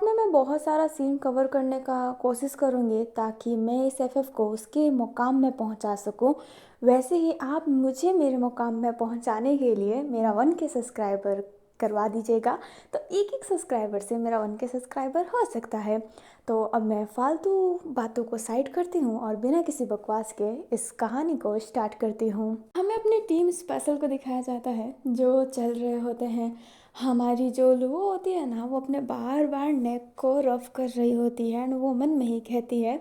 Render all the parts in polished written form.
Short में मैं बहुत सारा सीन कवर करने का कोशिश करूँगी ताकि मैं इस एफएफ को उसके मुकाम में पहुँचा सकूँ। वैसे ही आप मुझे मेरे मुकाम में पहुँचाने के लिए मेरा 1K सब्सक्राइबर करवा दीजिएगा। तो एक-एक सब्सक्राइबर से मेरा 1K सब्सक्राइबर हो सकता है। तो अब मैं फालतू बातों को साइड करती हूँ और बिना किसी बकवास के इस कहानी को स्टार्ट करती हूँ। हमें अपनी टीम स्पेशल को दिखाया जाता है जो चल रहे होते हैं। हमारी जो लूओ होती है ना, वो अपने बार बार नेक को रफ कर रही होती है एंड वो मन में ही कहती है,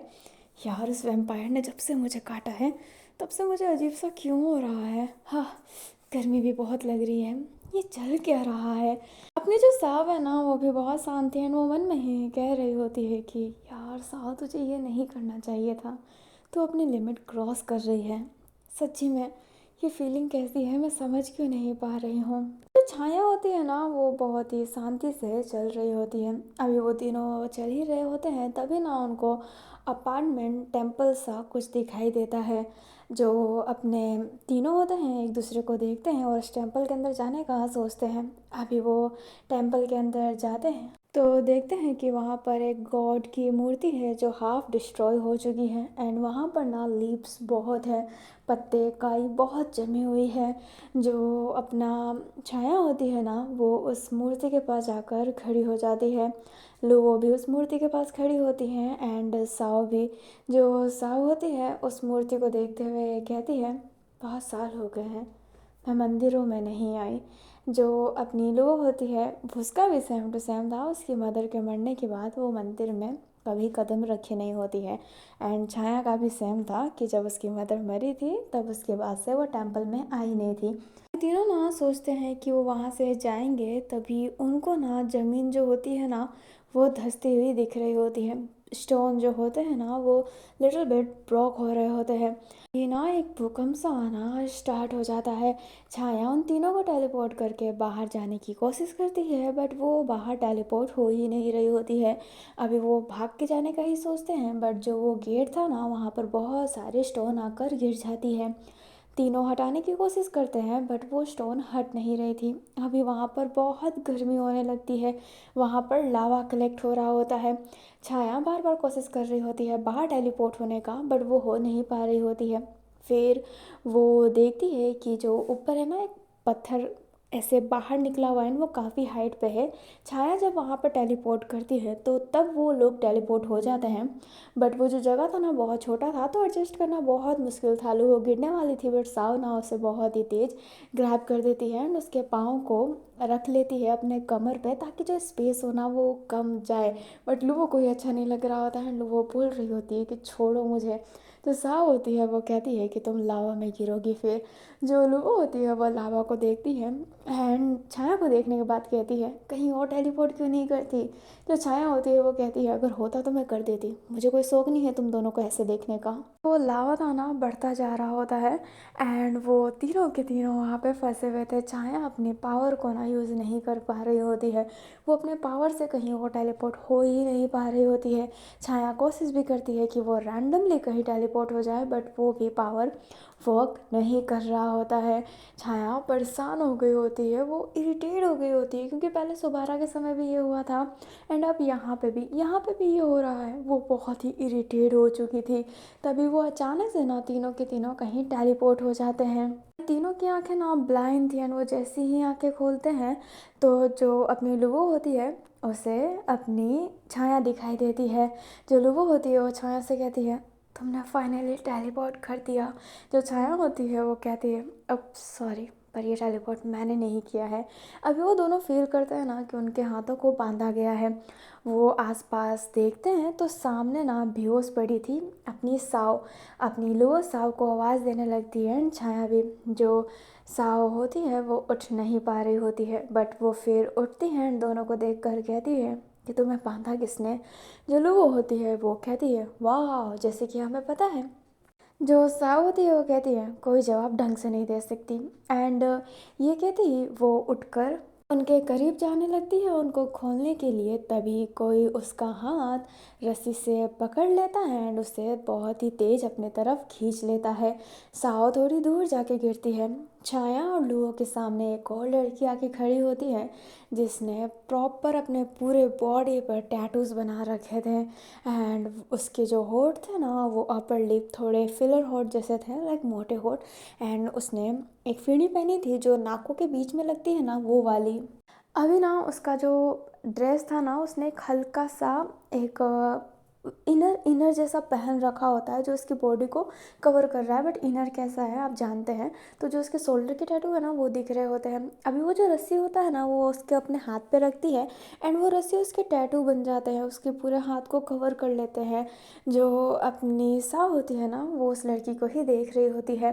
यार उस वैम्पायर ने जब से मुझे काटा है तब से मुझे अजीब सा क्यों हो रहा है। हाँ, गर्मी भी बहुत लग रही है, ये चल क्या रहा है। अपनी जो साव है ना, वो भी बहुत शांत है एंड वो मन में ही कह रही होती है कि यार साव, तुझे ये नहीं करना चाहिए था, तो अपनी लिमिट क्रॉस कर रही है। सच्ची में ये फीलिंग कैसी है मैं समझ क्यों नहीं पा रही हूँ। जो छाया होती है ना, वो बहुत ही शांति से चल रही होती है। अभी वो तीनों चल ही रहे होते हैं तभी ना उनको अपार्टमेंट टेम्पल सा कुछ दिखाई देता है। जो अपने तीनों होते हैं एक दूसरे को देखते हैं और उस टेम्पल के अंदर जाने का सोचते हैं। अभी वो टेम्पल के अंदर जाते हैं तो देखते हैं कि वहाँ पर एक गॉड की मूर्ति है जो हाफ डिस्ट्रॉय हो चुकी है एंड वहाँ पर ना लीव्स बहुत है, पत्ते काई बहुत जमी हुई है। जो अपना छाया होती है ना, वो उस मूर्ति के पास जाकर खड़ी हो जाती है। लूवो भी उस मूर्ति के पास खड़ी होती हैं एंड साओ भी। जो साओ होती है उस मूर्ति को देखते हुए कहती है, बहुत साल हो गए हैं मैं मंदिरों में नहीं आई। जो अपनी लूवो होती है उसका भी सेम टू सेम था, उसकी मदर के मरने के बाद वो मंदिर में कभी कदम रखी नहीं होती है। एंड छाया का भी सेम था कि जब उसकी मदर मरी थी तब उसके बाद से वो टेंपल में आई नहीं थी। तीनों ना सोचते हैं कि वो वहाँ से जाएंगे, तभी उनको ना ज़मीन जो होती है ना, वो धंसती हुई दिख रही होती है। स्टोन जो होते हैं ना, वो लिटिल बिट ब्रोक हो रहे होते हैं। ये ना एक भूकंप सा आना स्टार्ट हो जाता है। छाया उन तीनों को टेलीपोर्ट करके बाहर जाने की कोशिश करती है बट वो बाहर टेलीपोर्ट हो ही नहीं रही होती है। अभी वो भाग के जाने का ही सोचते हैं बट जो वो गेट था ना, वहाँ पर बहुत सारे स्टोन आकर गिर जाती है। तीनों हटाने की कोशिश करते हैं बट वो स्टोन हट नहीं रही थी। अभी वहाँ पर बहुत गर्मी होने लगती है, वहाँ पर लावा कलेक्ट हो रहा होता है। छाया बार बार कोशिश कर रही होती है बाहर टेलीपोर्ट होने का बट वो हो नहीं पा रही होती है। फिर वो देखती है कि जो ऊपर है ना, एक पत्थर ऐसे बाहर निकला हुआ है, वो काफ़ी हाइट पे है। छाया जब वहाँ पर टेलीपोर्ट करती है तो तब वो लोग टेलीपोर्ट हो जाते हैं बट वो जो जगह था ना, बहुत छोटा था तो एडजस्ट करना बहुत मुश्किल था। वो गिरने वाली थी बट साव ना उसे बहुत ही तेज़ ग्रैब कर देती है एंड उसके पाँव को रख लेती है अपने कमर पे ताकि जो स्पेस हो ना वो कम जाए। बट लूवो को ही अच्छा नहीं लग रहा होता है, लूवो बोल रही होती है कि छोड़ो मुझे। तो साव होती है वो कहती है कि तुम लावा में गिरोगी। फिर जो लूवो होती है वो लावा को देखती है एंड छाया को देखने के बाद कहती है, कहीं और टेलीपोर्ट क्यों नहीं करती। जो छाया होती है वो कहती है, अगर होता तो मैं कर देती, मुझे कोई शौक नहीं है तुम दोनों को ऐसे देखने का। वो लावा था ना बढ़ता जा रहा होता है एंड वो तीनों के तीनों वहाँ पे फंसे हुए थे। छाया अपने पावर को ना यूज़ नहीं कर पा रही होती है, वो अपने पावर से कहीं और टेलीपोर्ट हो ही नहीं पा रही होती है। छाया कोशिश भी करती है कि वो रैंडमली कहीं टेलीपोर्ट हो जाए बट वो भी पावर वर्क नहीं कर रहा होता है। छाया परेशान हो गई होती है, वो इरिटेट हो गई होती है क्योंकि पहले सुबह के समय भी ये हुआ था एंड अब यहाँ पे भी ये हो रहा है। वो बहुत ही इरिटेट हो चुकी थी। तभी वो अचानक से ना तीनों के तीनों कहीं टेलीपोर्ट हो जाते हैं। तीनों की आंखें ना ब्लाइंड थी एंड वो जैसी ही आंखें खोलते हैं तो जो अपनी लुवो होती है उसे अपनी छाया दिखाई देती है। जो लुवो होती है वो छाया से कहती है, तुमने फाइनली टेलीपोर्ट कर दिया। जो छाया होती है वो कहती है, अब सॉरी पर ये टेलीपोर्ट मैंने नहीं किया है। अभी वो दोनों फील करते हैं ना कि उनके हाथों को बांधा गया है। वो आसपास देखते हैं तो सामने ना बेहोश पड़ी थी अपनी साव। अपनी लो साव को आवाज़ देने लगती है एंड छाया भी। जो साव होती है वो उठ नहीं पा रही होती है बट वो फिर उठती है एंड दोनों को देख कर कहती है कि तुम्हें बांधा किसने। जो लुवो होती है वो कहती है, वाह, जैसे कि हमें पता है। जो साव होती है वो कहती है, कोई जवाब ढंग से नहीं दे सकती। एंड ये कहती ही वो उठकर उनके करीब जाने लगती है उनको खोलने के लिए। तभी कोई उसका हाथ रस्सी से पकड़ लेता है एंड उसे बहुत ही तेज़ अपने तरफ खींच लेता है। साव थोड़ी दूर जाके गिरती है छाया और लूहो के सामने एक और लड़की आके खड़ी होती है जिसने प्रॉपर अपने पूरे बॉडी पर टैटूज बना रखे थे। एंड उसके जो होठ थे ना वो अपर लिप थोड़े फिलर होठ जैसे थे, लाइक मोटे होठ। एंड उसने एक फीढ़ी पहनी थी जो नाकों के बीच में लगती है ना, वो वाली। अभी ना उसका जो ड्रेस था ना, उसने एक हल्का सा एक इनर इनर जैसा पहन रखा होता है जो उसकी बॉडी को कवर कर रहा है, बट इनर कैसा है आप जानते हैं। तो जो उसके शोल्डर के टैटू है ना वो दिख रहे होते हैं। अभी वो जो रस्सी होता है ना वो उसके अपने हाथ पे रखती है, एंड वो रस्सी उसके टैटू बन जाते हैं, उसके पूरे हाथ को कवर कर लेते हैं। जो अपनी सा होती है ना वो उस लड़की को ही देख रही होती है।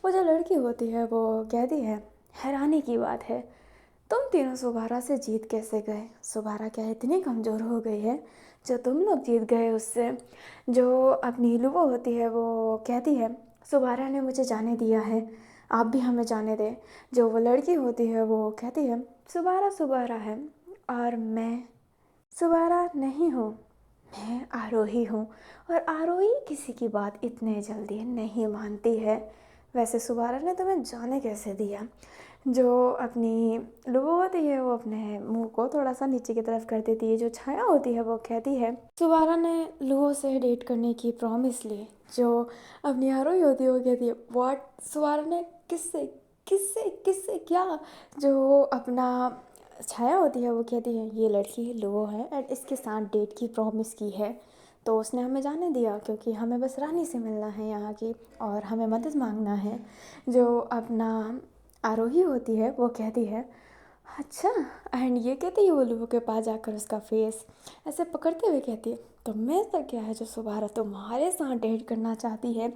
वो जो लड़की होती है वो कहती है, हैरानी की बात है, तुम तीनों सुबारा से जीत कैसे गए? सुबारा क्या इतनी कमज़ोर हो गई है जो तुम लोग जीत गए उससे? जो अपनी लुबो होती है वो कहती है, सुबारा ने मुझे जाने दिया है, आप भी हमें जाने दें। जो वो लड़की होती है वो कहती है, सुबारा सुबारा है और मैं सुबारा नहीं हूँ, मैं आरोही हूँ। और आरोही किसी की बात इतने जल्दी नहीं मानती है। वैसे सुबारा ने तुम्हें जाने कैसे दिया? जो अपनी लुबो होती है वो अपने मुंह को थोड़ा सा नीचे की तरफ कर देती है। जो छाया होती है वो कहती है, सुबारा ने लुबो से डेट करने की प्रॉमिस ली। जो अपनी आरोही होती है वो कहती है, व्हाट? सुबारा ने किससे किससे किससे क्या? जो अपना छाया होती है वो कहती है, ये लड़की लुबो है एंड इसके साथ डेट की प्रॉमिस की है, तो उसने हमें जाने दिया क्योंकि हमें बस रानी से मिलना है यहाँ की और हमें मदद मांगना है। जो अपना आरोही होती है वो कहती है, अच्छा। एंड ये कहती है वो लुबो के पास जाकर उसका फेस ऐसे पकड़ते हुए कहती है, तो मैं ऐसा क्या है जो सुबारा तुम्हारे साथ डेट करना चाहती है?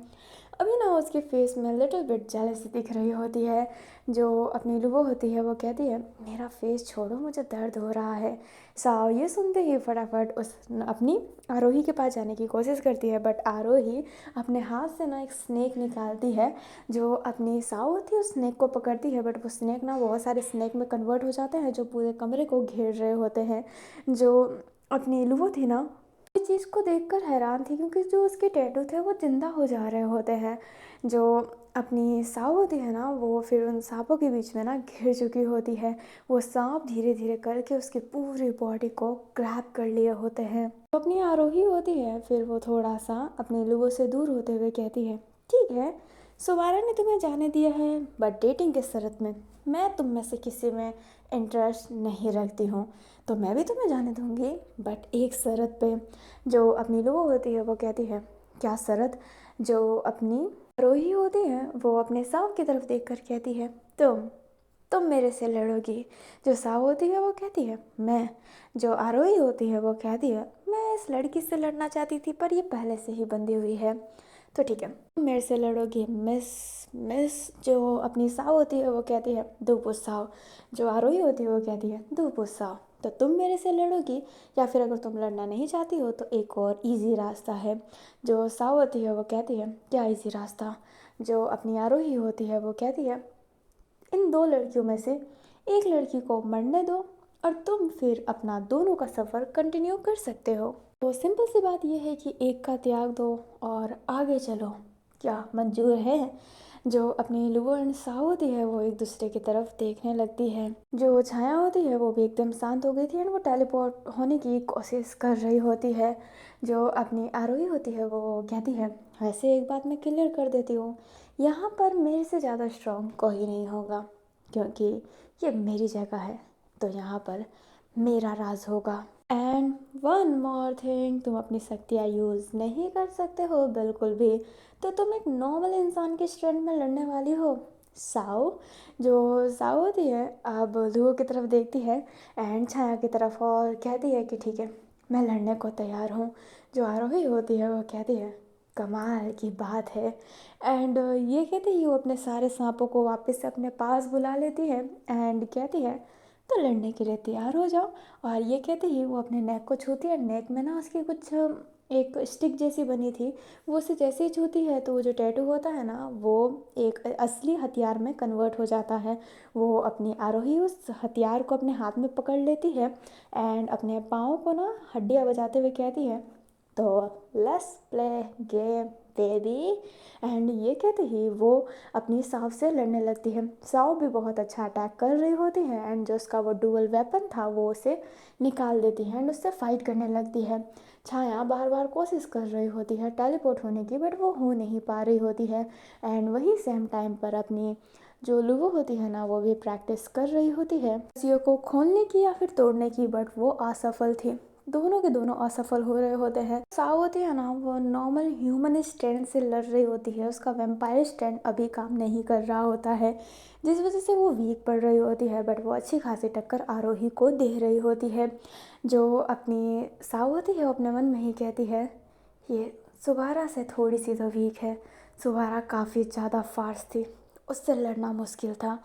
अभी ना उसके फेस में लिटिल बिट जेलसी दिख रही होती है। जो अपनी लुबो होती है वो कहती है, मेरा फेस छोड़ो, मुझे दर्द हो रहा है। साव ये सुनते ही फटाफट उस अपनी आरोही के पास जाने की कोशिश करती है, बट आरोही अपने हाथ से ना एक स्नेक निकालती है। जो अपनी साव होती है उस स्नेक को पकड़ती है, बट वो स्नेक ना बहुत सारे स्नेक में कन्वर्ट हो जाते हैं जो पूरे कमरे को घेर रहे होते हैं। जो अपनी लुबो थी ना इस चीज़ को देखकर हैरान थी क्योंकि जो उसके टैटू थे वो जिंदा हो जा रहे होते हैं। जो अपनी साँप होती है ना वो फिर उन सांपों के बीच में ना घिर चुकी होती है। वो सांप धीरे धीरे करके उसकी पूरी बॉडी को ग्रैब कर लिए होते हैं। तो अपनी आरोही होती है फिर वो थोड़ा सा अपने लोगों से दूर होते हुए कहती है, ठीक है, सुबारा ने तुम्हें जाने दिया है बट डेटिंग की शर्त में। मैं तुम में से किसी में इंटरेस्ट नहीं रखती हूँ, तो मैं भी तुम्हें जाने दूँगी बट एक शर्त पे। जो अपनी लुबो होती है वो कहती है, क्या शर्त? जो अपनी रोही होती है वो अपने साव की तरफ देखकर कहती है, तुम मेरे से लड़ोगी? जो साव होती है वो कहती है, मैं। जो आरोही होती है वो कहती है, मैं इस लड़की से लड़ना चाहती थी पर ये पहले से ही बंधी हुई है, तो ठीक है तुम मेरे से लड़ोगी मिस। मिस। जो अपनी साव होती है वो कहती है, दो साव। जो आरोही होती है वो कहती है, दो साव। तो तुम मेरे से लड़ोगी या फिर अगर तुम लड़ना नहीं चाहती हो तो एक और इजी रास्ता है। जो साव होती है वो कहती है, क्या इजी रास्ता? जो अपनी आरोही होती है वो कहती है, इन दो लड़कियों में से एक लड़की को मरने दो और तुम फिर अपना दोनों का सफ़र कंटिन्यू कर सकते हो। तो सिंपल सी बात यह है कि एक का त्याग दो और आगे चलो। क्या मंजूर है? जो अपनी लुबो एंड सा होती है वो एक दूसरे की तरफ देखने लगती है। जो छाया होती है वो भी एकदम शांत हो गई थी एंड वो टेलीपोर्ट होने की कोशिश कर रही होती है। जो अपनी आरोही होती है वो कहती है, वैसे एक बात मैं क्लियर कर देती हूँ, यहाँ पर मेरे से ज़्यादा स्ट्रांग कोई नहीं होगा क्योंकि ये मेरी जगह है, तो यहाँ पर मेरा राज होगा। एंड वन मोर थिंग, तुम अपनी शक्तियाँ यूज़ नहीं कर सकते हो बिल्कुल भी, तो तुम एक नॉर्मल इंसान की स्ट्रेंथ में लड़ने वाली हो। साओ। जो साओ होती है अब लुओ की तरफ देखती है एंड छाया की तरफ और कहती है कि ठीक है मैं लड़ने को तैयार हूँ। जो आरोही होती है वो कहती है, कमाल की बात है। एंड ये कहते ही वो अपने सारे सांपों को वापस से अपने पास बुला लेती है एंड कहती है, तो लड़ने के लिए तैयार हो जाओ। और ये कहते ही वो अपने नेक को छूती है। नेक में ना उसकी कुछ एक स्टिक जैसी बनी थी, वो उसे जैसे ही छूती है तो वो जो टैटू होता है ना वो एक असली हथियार में कन्वर्ट हो जाता है। वो अपनी आरोही उस हथियार को अपने हाथ में पकड़ लेती है एंड अपने पाँव को ना हड्डियाँ बजाते हुए कहती है, तो let's play game baby. And ये कहते ही वो अपनी साव से लड़ने लगती है। साव भी बहुत अच्छा अटैक कर रही होती है एंड जो उसका वो डुअल वेपन था वो उसे निकाल देती है एंड उससे फाइट करने लगती है। छाया बार बार कोशिश कर रही होती है टेलीपोर्ट होने की, बट वो हो नहीं पा रही होती है। एंड वही सेम टाइम पर अपनी जो लुवो होती है ना, वो भी प्रैक्टिस कर रही होती है रस्सियों को खोलने की या फिर तोड़ने की, बट वो असफल थी। दोनों के दोनों असफल हो रहे होते हैं। साव होती है ना, वो नॉर्मल ह्यूमन स्ट्रेंथ से लड़ रही होती है, उसका वेम्पायर स्ट्रेंथ अभी काम नहीं कर रहा होता है, जिस वजह से वो वीक पड़ रही होती है। बट वो अच्छी खासी टक्कर आरोही को दे रही होती है। जो अपनी साव होती है वो अपने मन में ही कहती है, ये सुबारा से थोड़ी सी तो वीक है, सुबारा काफ़ी ज़्यादा फास्ट थी, उससे लड़ना मुश्किल था,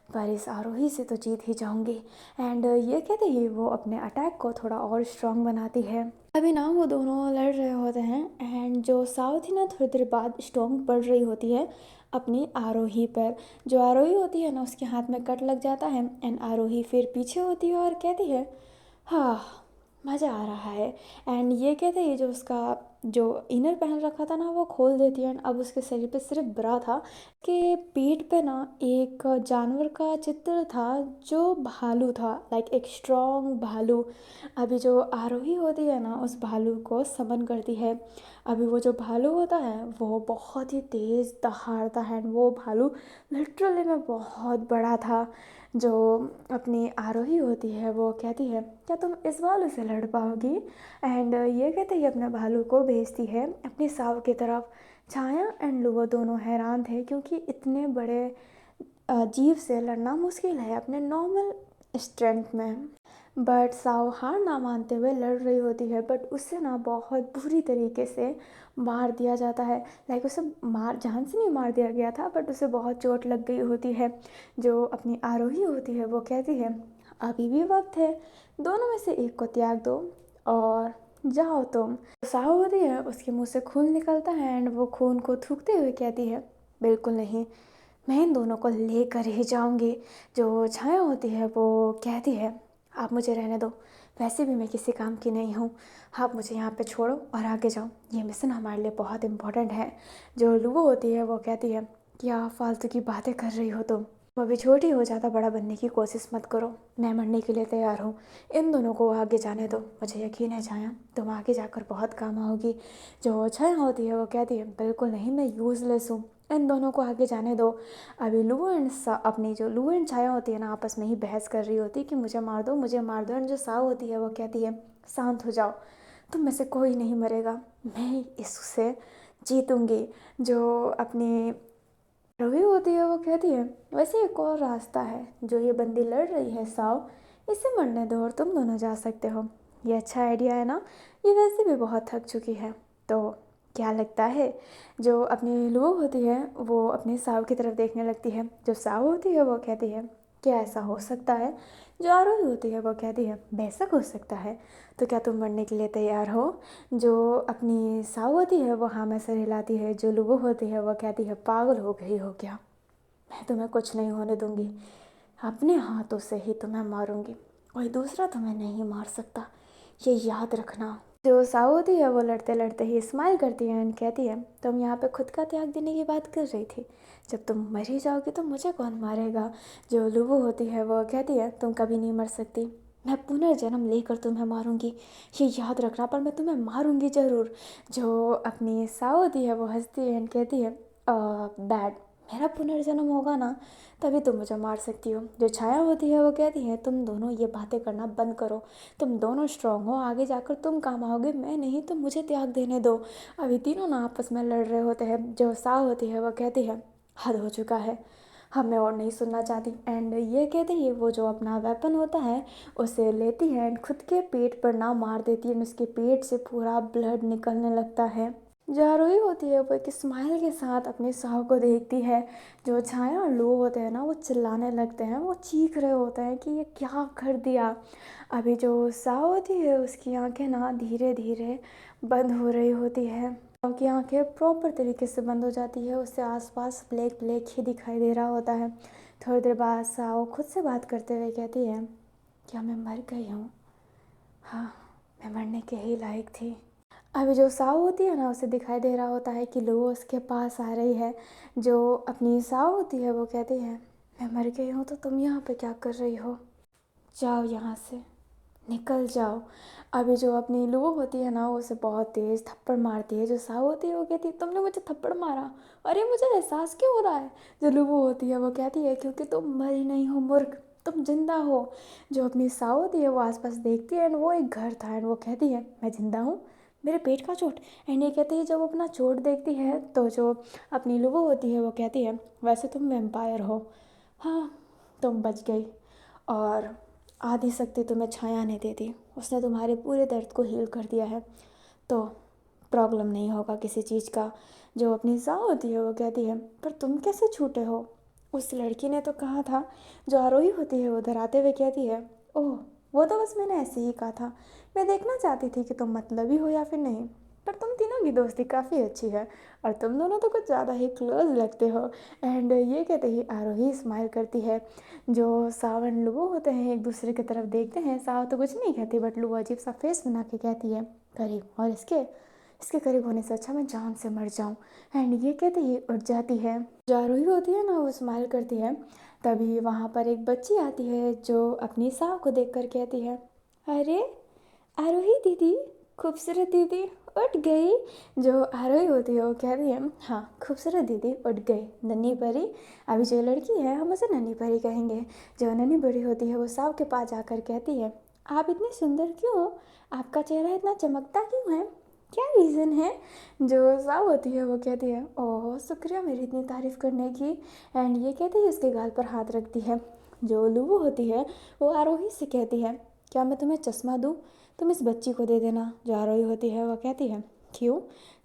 पर इस आरोही से तो जीत ही जाऊंगी। एंड ये कहते ही वो अपने अटैक को थोड़ा और स्ट्रांग बनाती है। अभी ना वो दोनों लड़ रहे होते हैं एंड जो साव थी ना, थोड़ी देर बाद स्ट्रांग पड़ रही होती है अपनी आरोही पर। जो आरोही होती है ना, उसके हाथ में कट लग जाता है एंड आरोही फिर पीछे होती है और कहती है, हाँ मज़ा आ रहा है। एंड ये कहते ही जो उसका जो इनर पहन रखा था ना, वो खोल देती है एंड अब उसके शरीर पे सिर्फ ब्रा था कि पीठ पे ना एक जानवर का चित्र था जो भालू था, लाइक एक स्ट्रॉन्ग भालू। अभी जो आरोही होती है ना, उस भालू को समन करती है। अभी वो जो भालू होता है वो बहुत ही तेज़ दहाड़ता है। वो भालू लिटरली में बहुत बड़ा था। जो अपनी आरोही होती है वो कहती है, क्या तुम इस भालू से लड़ पाओगी? एंड ये कहते ही अपने भालू को भेजती है अपनी साव की तरफ। छाया एंड लुवो दोनों हैरान थे, क्योंकि इतने बड़े जीव से लड़ना मुश्किल है अपने नॉर्मल स्ट्रेंथ में। बट साव हार ना मानते हुए लड़ रही होती है, बट उससे ना बहुत बुरी तरीके से मार दिया जाता है। लाइक उसे मार जान से नहीं मार दिया गया था, बट उसे बहुत चोट लग गई होती है। जो अपनी आरोही होती है वो कहती है, अभी भी वक्त है, दोनों में से एक को त्याग दो और जाओ तुम। साव होती है, उसके मुंह से खून निकलता है एंड वो खून को थूकते हुए कहती है, बिल्कुल नहीं, मैं इन दोनों को लेकर ही जाऊंगी। जो छाया होती है वो कहती है, आप मुझे रहने दो, वैसे भी मैं किसी काम की नहीं हूँ, आप मुझे यहाँ पे छोड़ो और आगे जाओ, ये मिशन हमारे लिए बहुत इम्पोर्टेंट है। जो लुवो होती है वो कहती है, क्या फालतू की बातें कर रही हो तुम अभी छोटी हो, ज़्यादा बड़ा बनने की कोशिश मत करो, मैं मरने के लिए तैयार हूँ, इन दोनों को आगे जाने दो, मुझे यकीन है छाया तुम आगे जाकर बहुत काम आओगी। जो छाया होती है वो कहती है, बिल्कुल नहीं, मैं यूज़लेस हूँ, इन दोनों को आगे जाने दो। अभी लुवो एंड अपनी जो लुवो एंड छाया होती है ना, आपस में ही बहस कर रही होती है कि मुझे मार दो, मुझे मार दो। एंड जो साव होती है वो कहती है, शांत हो जाओ, तुम में से कोई नहीं मरेगा, मैं इससे जीतूंगी। जो अपनी रोही होती है वो कहती है, वैसे एक और रास्ता है, जो ये बंदी लड़ रही है साव, इसे मरने दो और तुम दोनों जा सकते हो। ये अच्छा आइडिया है ना, ये वैसे भी बहुत थक चुकी है, तो क्या लगता है? जो अपनी लुओ होती है वो अपने साव की तरफ देखने लगती है। जो साव होती है वो कहती है, क्या ऐसा हो सकता है? जो आरोही होती है वो कहती है, बेशक हो सकता है, तो क्या तुम मरने के लिए तैयार हो? जो अपनी साव होती है वो हाँ में सर हिलाती है। जो लुवो होती है वो कहती है, पागल हो गई हो क्या, मैं तुम्हें कुछ नहीं होने दूंगी, अपने हाथों से ही तुम्हें मारूंगी, कोई दूसरा तुम्हें नहीं मार सकता, ये याद रखना। जो साव होती है वो लड़ते लड़ते ही स्माइल करती है एंड कहती है, तुम यहाँ पे खुद का त्याग देने की बात कर रही थी, जब तुम मर ही जाओगी तो मुझे कौन मारेगा? जो लुवो होती है वो कहती है, तुम कभी नहीं मर सकती, मैं पुनर्जन्म लेकर तुम्हें मारूंगी, ये याद रखना, पर मैं तुम्हें मारूंगी ज़रूर। जो अपनी साव होती है वो हंसती है एंड कहती है, बैड, मेरा पुनर्जन्म होगा ना, तभी तुम मुझे मार सकती हो। जो छाया होती है वो कहती है, तुम दोनों ये बातें करना बंद करो, तुम दोनों स्ट्रांग हो, आगे जाकर तुम काम आओगे, मैं नहीं, तो मुझे त्याग देने दो। अभी तीनों ना आपस में लड़ रहे होते हैं। जो साव होती है वो कहती है, हद हो चुका है, अब मैं और नहीं सुनना चाहती। एंड ये कहते ही वो जो अपना वेपन होता है उसे लेती है एंड खुद के पेट पर ना मार देती है एंड उसके पेट से पूरा ब्लड निकलने लगता है। जो आरोही होती है वो एक स्माइल के साथ अपने साव को देखती है। जो छाया और लो होते हैं ना, वो चिल्लाने लगते हैं, वो चीख रहे होते हैं कि ये क्या कर दिया। अभी जो साव होती है उसकी आंखें ना धीरे धीरे बंद हो रही होती है, साव की आंखें प्रॉपर तरीके से बंद हो जाती है, उससे आसपास ब्लैक ब्लैक ही दिखाई दे रहा होता है। थोड़ी देर बाद साव खुद से बात करते हुए कहती है, क्या मैं मर गई हूँ? हाँ, मैं मरने के ही लायक थी। अभी जो साव होती है ना, उसे दिखाई दे रहा होता है कि लूवो उसके पास आ रही है। जो अपनी साव होती है वो कहती है, मैं मर गई हूँ तो तुम यहाँ पे क्या कर रही हो, जाओ यहाँ से, निकल जाओ। अभी जो अपनी लूवो होती है ना, वो उसे बहुत तेज़ थप्पड़ मारती है। जो साव होती है वो कहती है, तुमने मुझे थप्पड़ मारा, अरे मुझे एहसास क्यों हो रहा है। जो लूवो होती है वो कहती है, क्योंकि तुम मरी नहीं हो मूर्ख, तुम जिंदा हो। जो अपनी साव होती है वो आसपास देखती है एंड वो एक घर था एंड वो कहती है, मैं जिंदा हूँ, मेरे पेट का चोट। एंड ये कहती है, जब वो अपना चोट देखती है तो जो अपनी लूवो होती है वो कहती है, वैसे तुम वेम्पायर हो, हाँ तुम बच गई, और आधी शक्ति तुम्हें छाया ने दे दी, उसने तुम्हारे पूरे दर्द को हील कर दिया है, तो प्रॉब्लम नहीं होगा किसी चीज़ का। जो अपनी साह होती है वो कहती है, पर तुम कैसे छूटे हो, उस लड़की ने तो कहा था। जो आरोही होती है वो उधर आते हुए कहती है, ओह वो तो बस मैंने ऐसे ही कहा था, मैं देखना चाहती थी कि तुम मतलबी हो या फिर नहीं, पर तुम तीनों की दोस्ती काफ़ी अच्छी है और तुम दोनों तो कुछ ज़्यादा ही क्लोज लगते हो। एंड ये कहते ही आरोही स्माइल करती है। जो सावन लुबो होते हैं एक दूसरे की तरफ देखते हैं, साव तो कुछ नहीं कहती बट लुबो अजीब सा फेस बना के कहती है, करीब, और इसके इसके करीब होने से अच्छा मैं जान से मर जाऊं। एंड ये कहते ही उठ जाती है। जो आरोही होती है ना वो स्माइल करती है। तभी वहाँ पर एक बच्ची आती है जो अपनी साव को देख कर कहती है, अरे आरोही दीदी, खूबसूरत दीदी उठ गई। जो आरोही होती है वो कह रही है, हाँ खूबसूरत दीदी उठ गई, नन्ही परी। अभी जो लड़की है हम उसे नन्ही परी कहेंगे। जो नन्ही परी होती है वो साव के पास जाकर कहती है, आप इतनी सुंदर क्यों हो, आपका चेहरा इतना चमकता क्यों है, क्या रीज़न है। जो साव होती है वो कहती है, ओह शुक्रिया मेरी इतनी तारीफ़ करने की। एंड ये कहती है उसके गाल पर हाथ रखती है। जो लूबू होती है वो आरोही से कहती है, क्या मैं तुम्हें चश्मा दूँ, तुम इस बच्ची को दे देना। जो आरोही होती है वो कहती है, क्यों।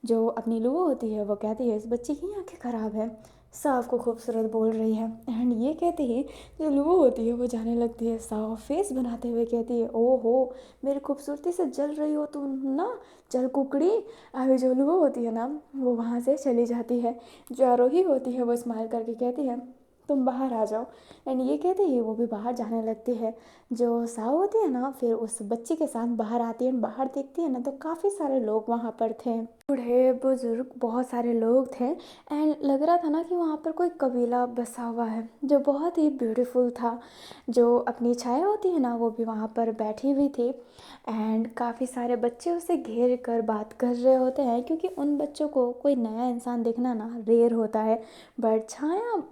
जो अपनी लूबो होती है वो कहती है, इस बच्ची की आंखें ख़राब है, साफ को खूबसूरत बोल रही है। एंड ये कहते ही जो लूबो होती है वो जाने लगती है, साफ फेस बनाते हुए कहती है, ओहो मेरी खूबसूरती से जल रही हो तुम ना, चल कुकड़ी। अभी जो लूबो होती है ना वो वहाँ से चली जाती है। जो आरोही होती है वो स्माइल करके कहती है, तुम बाहर आ जाओ। एंड ये कहते ही वो भी बाहर जाने लगती है। जो साव होती है ना फिर उस बच्ची के साथ बाहर आती है, बाहर देखती है ना तो काफ़ी सारे लोग वहाँ पर थे, बूढ़े बुजुर्ग बहुत सारे लोग थे। एंड लग रहा था ना कि वहाँ पर कोई कबीला बसा हुआ है जो बहुत ही ब्यूटीफुल था। जो अपनी छाया होती है ना वो भी वहाँ पर बैठी हुई थी। एंड काफ़ी सारे बच्चे उसे घेर कर बात कर रहे होते हैं, क्योंकि उन बच्चों को कोई नया इंसान देखना ना रेयर होता है। बट छाया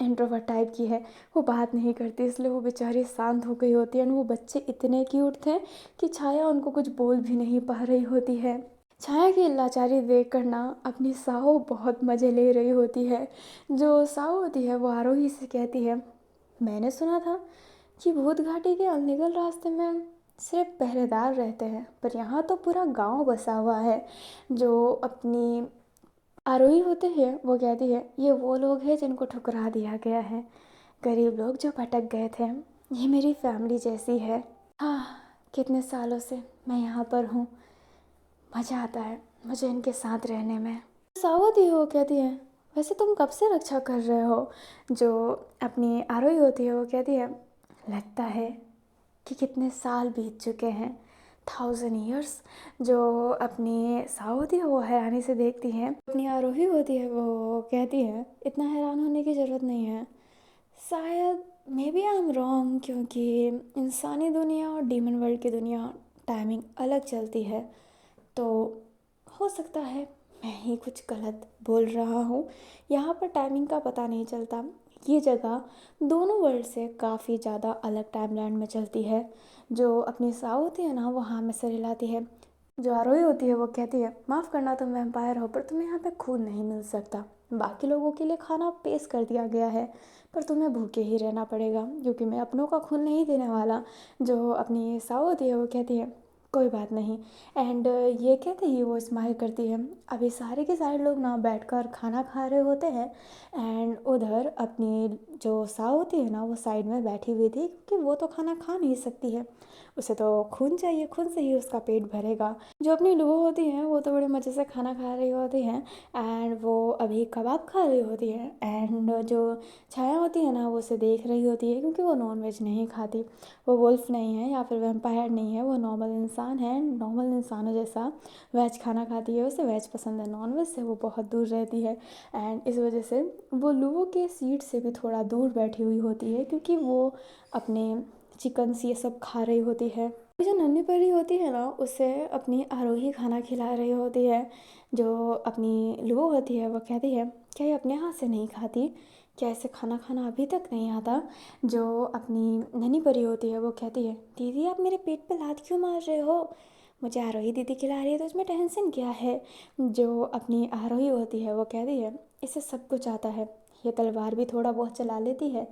इंट्रोवर्ट टाइप की है, वो बात नहीं करती, इसलिए वो बेचारी शांत हो गई होती है। एंड वो बच्चे इतने क्यूट थे कि छाया उनको कुछ बोल भी नहीं पा रही होती है। छाया की लाचारी देख कर ना अपनी साहो बहुत मज़े ले रही होती है। जो साहो होती है वो आरोही से कहती है, मैंने सुना था कि भूत घाटी के अनलीगल रास्ते में सिर्फ पहरेदार रहते हैं, पर यहाँ तो पूरा गांव बसा हुआ है। जो अपनी आरोही होते हैं वो कहती है, ये वो लोग हैं जिनको ठुकरा दिया गया है, गरीब लोग जो भटक गए थे, ये मेरी फैमिली जैसी है। हाँ कितने सालों से मैं यहाँ पर हूँ, मज़ा आता है मुझे इनके साथ रहने में। सावती वो कहती है, वैसे तुम कब से रक्षा कर रहे हो। जो अपनी आरोही होती है वो कहती है, लगता है कि कितने साल बीत चुके हैं, 1000 years। जो अपनी साव होती है वो हैरानी से देखती है। अपनी आरोही होती है वो कहती है, इतना हैरान होने की ज़रूरत नहीं है, शायद maybe I am wrong, क्योंकि इंसानी दुनिया और डीमन वर्ल्ड की दुनिया टाइमिंग अलग चलती है, तो हो सकता है मैं ही कुछ गलत बोल रहा हूँ। यहाँ पर टाइमिंग का पता नहीं चलता, ये जगह दोनों वर्ल्ड से काफ़ी ज़्यादा अलग टाइमलाइन में चलती है। जो अपनी साव होती है ना वो हाँ में सर हिलाती है। जो आरोही होती है वो कहती है, माफ़ करना तुम वैम्पायर हो पर तुम्हें यहाँ पे खून नहीं मिल सकता, बाकी लोगों के लिए खाना पेश कर दिया गया है, पर तुम्हें भूखे ही रहना पड़ेगा क्योंकि मैं अपनों का खून नहीं देने वाला। जो अपनी साव होती है वो कहती है, कोई बात नहीं। एंड ये कहते ही वो स्माइल करती है। अभी सारे के सारे लोग ना बैठकर खाना खा रहे होते हैं। एंड उधर अपनी जो साव होती है ना वो साइड में बैठी हुई थी, क्योंकि वो तो खाना खा नहीं सकती है, उसे तो खून चाहिए, खून से ही उसका पेट भरेगा। जो अपनी लूबो होती हैं वो तो बड़े मज़े से खाना खा रही होती हैं। एंड वो अभी कबाब खा रही होती है। एंड जो छाया होती है ना वो उसे देख रही होती है, क्योंकि वो नॉन वेज नहीं खाती, वो वुल्फ नहीं है या फिर वैम्पायर नहीं है, वो नॉर्मल इंसान इंसान है नॉर्मल इंसानों जैसा, वेज खाना खाती है, उसे वेज पसंद है, नॉन वेज से वो बहुत दूर रहती है। एंड इस वजह से वो लूवो के सीट से भी थोड़ा दूर बैठी हुई होती है, क्योंकि वो अपने चिकन्स ये सब खा रही होती है। जो नन्ही परी होती है ना, उसे अपनी आरोही खाना खिला रही होती है। जो अपनी लूवो होती है वो कहती है, क्या ये अपने हाथ से नहीं खाती, क्या इसे खाना खाना अभी तक नहीं आता। जो अपनी नन्ही परी होती है वो कहती है, दीदी आप मेरे पेट पे लात क्यों मार रहे हो, मुझे आरोही दीदी खिला रही है तो इसमें टेंशन क्या है। जो अपनी आरोही होती है वो कहती है, इसे सब कुछ आता है, ये तलवार भी थोड़ा बहुत चला लेती है,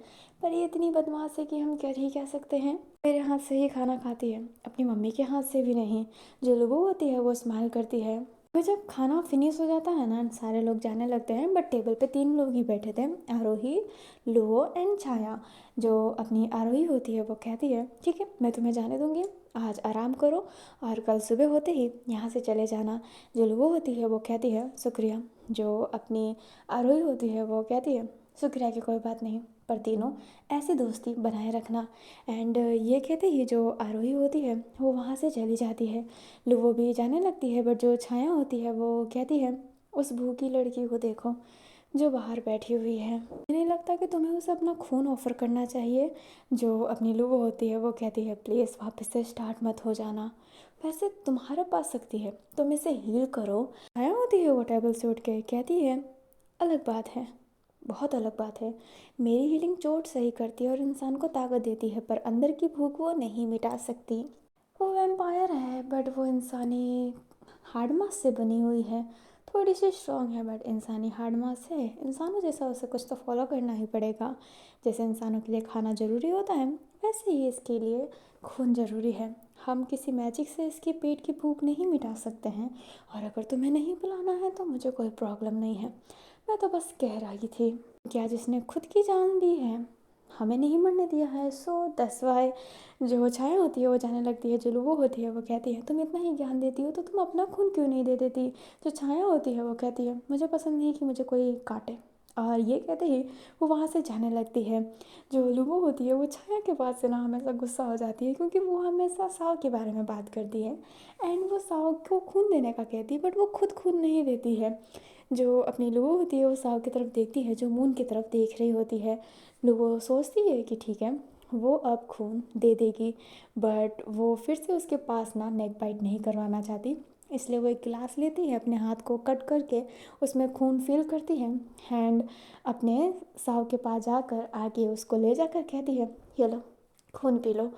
पर ये इतनी बदमाश है कि हम कर ही क्या सकते हैं। मेरे हाथ से ही खाना खाती है, अपनी मम्मी के हाथ से भी नहीं। जो लुबो होती है वो स्माइल करती है। फिर जब खाना फिनिश हो जाता है ना, सारे लोग जाने लगते हैं, बट टेबल पे 3 लोग ही बैठे थे, आरोही, लुओ एंड छाया। जो अपनी आरोही होती है वो कहती है, ठीक है मैं तुम्हें जाने दूंगी, आज आराम करो और कल सुबह होते ही यहाँ से चले जाना। जो लुओ होती है वो कहती है, शुक्रिया। जो अपनी आरोही होती है वो कहती है, शुक्रिया की कोई बात नहीं, पर तीनों ऐसी दोस्ती बनाए रखना। एंड ये कहते ही जो आरोही होती है वो वहाँ से चली जाती है। लुवो भी जाने लगती है, बट जो छाया होती है वो कहती है, उस भूखी लड़की को देखो जो बाहर बैठी हुई है, मुझे नहीं लगता कि तुम्हें उसे अपना खून ऑफर करना चाहिए। जो अपनी लुवो होती है वो कहती है, प्लीज़ वापस से स्टार्ट मत हो जाना, वैसे तुम्हारे पास शक्ति है, तुम इसे हील करो। छाया होती है वो टेबल से उठ के कहती है, अलग बात है, बहुत अलग बात है, मेरी हीलिंग चोट सही करती है और इंसान को ताकत देती है, पर अंदर की भूख वो नहीं मिटा सकती। वो वैम्पायर है, बट वो इंसानी हार्ड मास से बनी हुई है, थोड़ी सी स्ट्रॉन्ग है, बट इंसानी हार्ड मास है, इंसानों जैसा उसे कुछ तो फॉलो करना ही पड़ेगा। जैसे इंसानों के लिए खाना ज़रूरी होता है, वैसे ही इसके लिए खून ज़रूरी है। हम किसी मैजिक से इसके पेट की भूख नहीं मिटा सकते हैं, और अगर तुम्हें नहीं बुलाना है तो मुझे कोई प्रॉब्लम नहीं है, मैं तो बस कह रही थी। क्या जिसने खुद की जान दी है हमें नहीं मरने दिया है, सो दैट्स वाई। जो छाया होती है वो जाने लगती है, जो लुबो होती है वो कहती है, तुम इतना ही ज्ञान देती हो तो तुम अपना खून क्यों नहीं दे देती। जो छाया होती है वो कहती है, मुझे पसंद नहीं कि मुझे कोई काटे, और ये कहते ही वो वहाँ से जाने लगती है। जो लुबो होती है वो छाया के पास से ना हमेशा गुस्सा हो जाती है, क्योंकि वो हमेशा साव के बारे में बात करती है, एंड वो साव को खून देने का कहती है, बट वो खुद खून नहीं देती है। जो अपनी लुबो होती है वो साव की तरफ देखती है, जो मून की तरफ देख रही होती है। लुबो सोचती है कि ठीक है वो अब खून दे देगी, बट वो फिर से उसके पास ना नेक बाइट नहीं करवाना चाहती, इसलिए वो एक गिलास लेती है, अपने हाथ को कट करके उसमें खून फिल करती है, एंड अपने साव के पास जाकर आगे उसको ले जाकर कहती है, ये लो खून पी लो।